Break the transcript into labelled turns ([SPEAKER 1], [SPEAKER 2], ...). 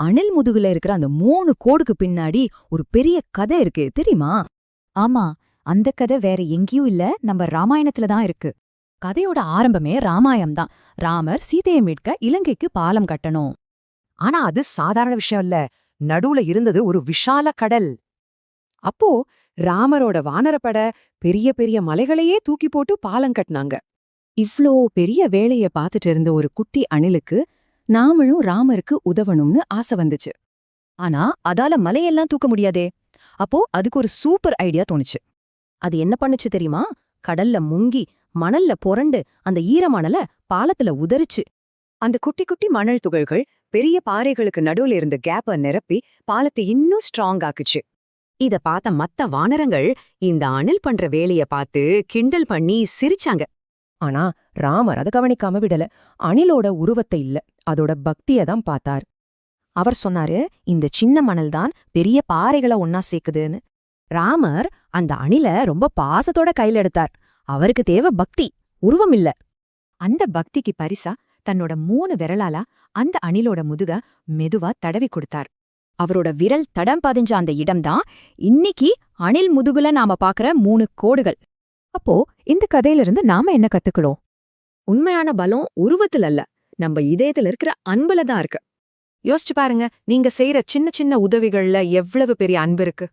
[SPEAKER 1] அணில் முதுகுல இருக்கிற அந்த 3 கோடுக்கு பின்னாடி ஒரு பெரிய கதை இருக்கு தெரியுமா?
[SPEAKER 2] ஆமா, அந்த கதை வேற எங்கேயும் இல்ல, நம்ம ராமாயணத்துல தான் இருக்கு.
[SPEAKER 3] கதையோட ஆரம்பமே ராமாயம் தான். ராமர் சீதையை மீட்க இலங்கைக்கு பாலம் கட்டணும்.
[SPEAKER 4] ஆனா அது சாதாரண விஷயம் இல்ல. நடுவுல இருந்தது ஒரு விஷால கடல். அப்போ ராமரோட வானரப்பட பெரிய பெரிய மலைகளையே தூக்கி போட்டு பாலம் கட்டினாங்க.
[SPEAKER 1] இவ்ளோ பெரிய வேலைய பாத்துட்டு இருந்த ஒரு குட்டி அணிலுக்கு நாமளும் ராமருக்கு உதவணும்னு ஆசை வந்துச்சு.
[SPEAKER 2] ஆனா அதால மலையெல்லாம் தூக்க முடியாதே. அப்போ அதுக்கு ஒரு சூப்பர் ஐடியா தோணுச்சு. அது என்ன பண்ணுச்சு தெரியுமா? கடல்ல முங்கி மணல்ல புரண்டு அந்த ஈரமணல பாலத்துல உதறிச்சு.
[SPEAKER 1] அந்த குட்டி குட்டி மணல் துகள்கள் பெரிய பாறைகளுக்கு நடுவுல இருந்த கேப்ப நிரப்பி பாலத்தை இன்னும் ஸ்ட்ராங் ஆக்குச்சு.
[SPEAKER 2] இத பார்த்த மத்த வானரங்கள் இந்த அணில் பண்ற வேலைய பார்த்து கிண்டல் பண்ணி சிரிச்சாங்க.
[SPEAKER 3] ஆனா ராமர் அதை கவனிக்காம விடல. அணிலோட உருவத்தை இல்ல, அதோட பக்தியை தான் பார்த்தார்.
[SPEAKER 2] அவர் சொன்னாரு, இந்த சின்ன மணல் தான் பெரிய பாறைகளை ஒன்னா சேர்க்குதுன்னு. ராமர் அந்த அணில ரொம்ப பாசத்தோட கையில எடுத்தார். அவருக்கு தேவை பக்தி, உருவம் இல்ல. அந்த பக்திக்கு பரிசா தன்னோட 3 விரலால அந்த அணிலோட முதுக மெதுவா தடவி கொடுத்தார். அவரோட விரல் தடம் பதிஞ்ச அந்த இடம்தான் இன்னிக்கு அணில் முதுகுல நாம பாக்குற 3 கோடுகள்.
[SPEAKER 3] அப்போ இந்த கதையிலிருந்து நாம என்ன கத்துக்கணும்?
[SPEAKER 1] உண்மையான பலம் உருவத்துல அல்ல, நம்ம இதயத்துல இருக்கிற அன்புல தான் இருக்கு.
[SPEAKER 4] யோசிச்சு பாருங்க, நீங்க செய்யற சின்ன சின்ன உதவிகள்ல எவ்வளவு பெரிய அன்பு இருக்கு.